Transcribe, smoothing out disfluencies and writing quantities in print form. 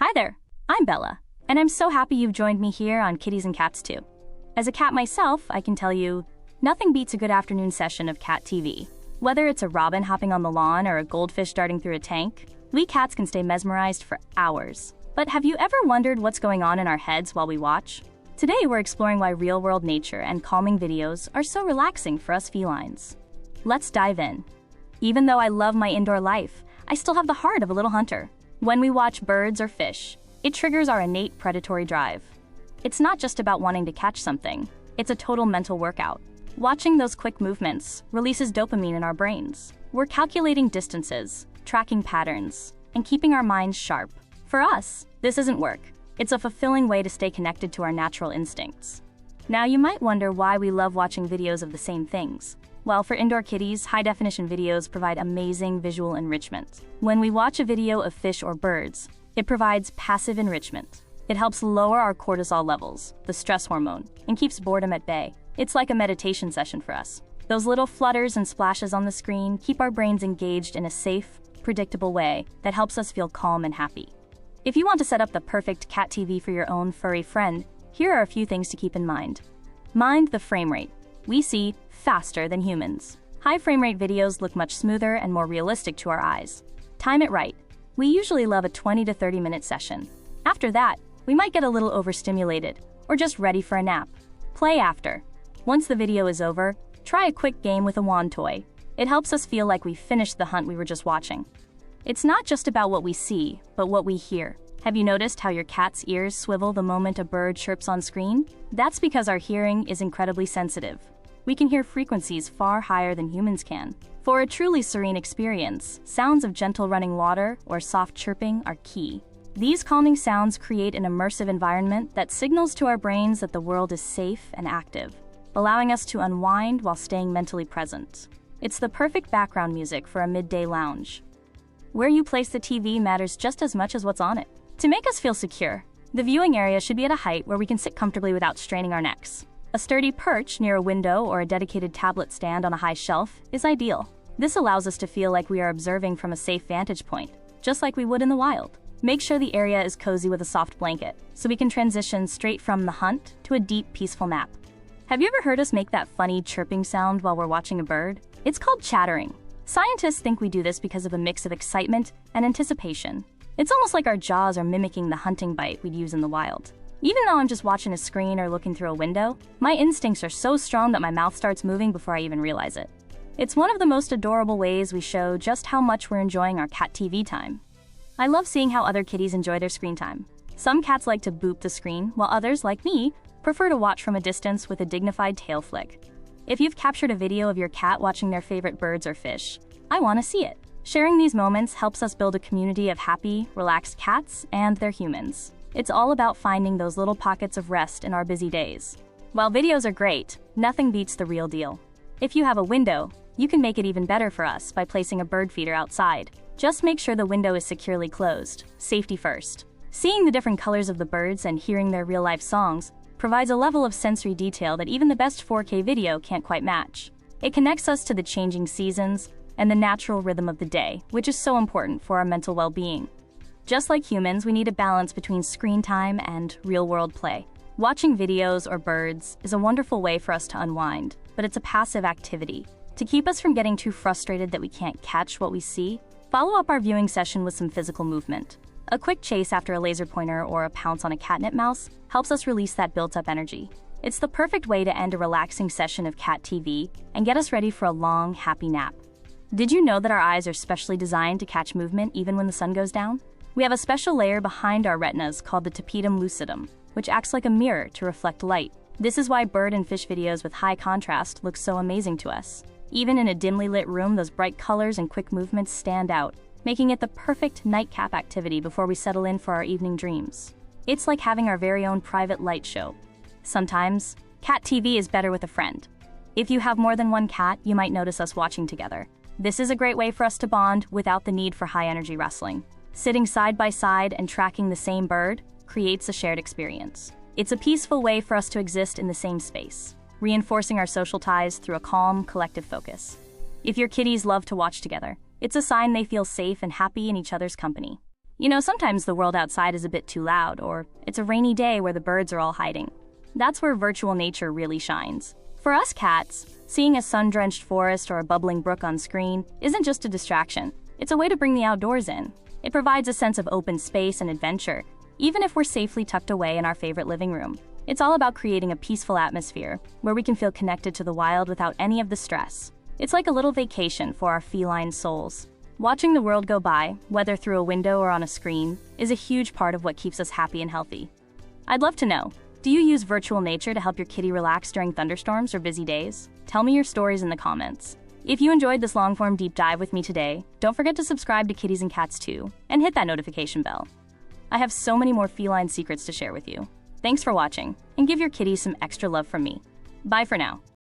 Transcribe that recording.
Hi there, I'm Bella, and I'm so happy you've joined me here on Kitties and Cats too. As a cat myself, I can tell you, nothing beats a good afternoon session of cat TV. Whether it's a robin hopping on the lawn or a goldfish darting through a tank, we cats can stay mesmerized for hours. But have you ever wondered what's going on in our heads while we watch? Today we're exploring why real-world nature and calming videos are so relaxing for us felines. Let's dive in. Even though I love my indoor life, I still have the heart of a little hunter. When we watch birds or fish, it triggers our innate predatory drive. It's not just about wanting to catch something, it's a total mental workout. Watching those quick movements releases dopamine in our brains. We're calculating distances, tracking patterns, and keeping our minds sharp. For us, this isn't work. It's a fulfilling way to stay connected to our natural instincts. Now you might wonder why we love watching videos of the same things. Well, for indoor kitties, high-definition videos provide amazing visual enrichment. When we watch a video of fish or birds, it provides passive enrichment. It helps lower our cortisol levels, the stress hormone, and keeps boredom at bay. It's like a meditation session for us. Those little flutters and splashes on the screen keep our brains engaged in a safe, predictable way that helps us feel calm and happy. If you want to set up the perfect cat TV for your own furry friend, here are a few things to keep in mind. Mind the frame rate. We see faster than humans. High frame rate videos look much smoother and more realistic to our eyes. Time it right. We usually love a 20 to 30 minute session. After that, we might get a little overstimulated or just ready for a nap. Play after. Once the video is over, try a quick game with a wand toy. It helps us feel like we finished the hunt we were just watching. It's not just about what we see, but what we hear. Have you noticed how your cat's ears swivel the moment a bird chirps on screen? That's because our hearing is incredibly sensitive. We can hear frequencies far higher than humans can. For a truly serene experience, sounds of gentle running water or soft chirping are key. These calming sounds create an immersive environment that signals to our brains that the world is safe and active, allowing us to unwind while staying mentally present. It's the perfect background music for a midday lounge. Where you place the TV matters just as much as what's on it. To make us feel secure, the viewing area should be at a height where we can sit comfortably without straining our necks. A sturdy perch near a window or a dedicated tablet stand on a high shelf is ideal. This allows us to feel like we are observing from a safe vantage point, just like we would in the wild. Make sure the area is cozy with a soft blanket, so we can transition straight from the hunt to a deep, peaceful nap. Have you ever heard us make that funny chirping sound while we're watching a bird? It's called chattering. Scientists think we do this because of a mix of excitement and anticipation. It's almost like our jaws are mimicking the hunting bite we'd use in the wild. Even though I'm just watching a screen or looking through a window, my instincts are so strong that my mouth starts moving before I even realize it. It's one of the most adorable ways we show just how much we're enjoying our cat TV time. I love seeing how other kitties enjoy their screen time. Some cats like to boop the screen, while others, like me, prefer to watch from a distance with a dignified tail flick. If you've captured a video of your cat watching their favorite birds or fish, I want to see it. Sharing these moments helps us build a community of happy, relaxed cats and their humans. It's all about finding those little pockets of rest in our busy days. While videos are great, nothing beats the real deal. If you have a window, you can make it even better for us by placing a bird feeder outside. Just make sure the window is securely closed. Safety first. Seeing the different colors of the birds and hearing their real-life songs provides a level of sensory detail that even the best 4K video can't quite match. It connects us to the changing seasons and the natural rhythm of the day, which is so important for our mental well-being. Just like humans, we need a balance between screen time and real-world play. Watching videos or birds is a wonderful way for us to unwind, but it's a passive activity. To keep us from getting too frustrated that we can't catch what we see, follow up our viewing session with some physical movement. A quick chase after a laser pointer or a pounce on a catnip mouse helps us release that built-up energy. It's the perfect way to end a relaxing session of cat TV and get us ready for a long, happy nap. Did you know that our eyes are specially designed to catch movement even when the sun goes down? We have a special layer behind our retinas called the tapetum lucidum, which acts like a mirror to reflect light. This is why bird and fish videos with high contrast look so amazing to us. Even in a dimly lit room, those bright colors and quick movements stand out, making it the perfect nightcap activity before we settle in for our evening dreams. It's like having our very own private light show. Sometimes, cat TV is better with a friend. If you have more than one cat, you might notice us watching together. This is a great way for us to bond without the need for high-energy wrestling. Sitting side by side and tracking the same bird creates a shared experience. It's a peaceful way for us to exist in the same space, reinforcing our social ties through a calm, collective focus. If your kitties love to watch together, it's a sign they feel safe and happy in each other's company. You know, sometimes the world outside is a bit too loud, or it's a rainy day where the birds are all hiding. That's where virtual nature really shines. For us cats, seeing a sun-drenched forest or a bubbling brook on screen isn't just a distraction. It's a way to bring the outdoors in. It provides a sense of open space and adventure, even if we're safely tucked away in our favorite living room. It's all about creating a peaceful atmosphere where we can feel connected to the wild without any of the stress. It's like a little vacation for our feline souls. Watching the world go by, whether through a window or on a screen, is a huge part of what keeps us happy and healthy. I'd love to know, do you use virtual nature to help your kitty relax during thunderstorms or busy days? Tell me your stories in the comments. If you enjoyed this long-form deep dive with me today, don't forget to subscribe to Kitties and Cats too, and hit that notification bell. I have so many more feline secrets to share with you. Thanks for watching, and give your kitty some extra love from me. Bye for now.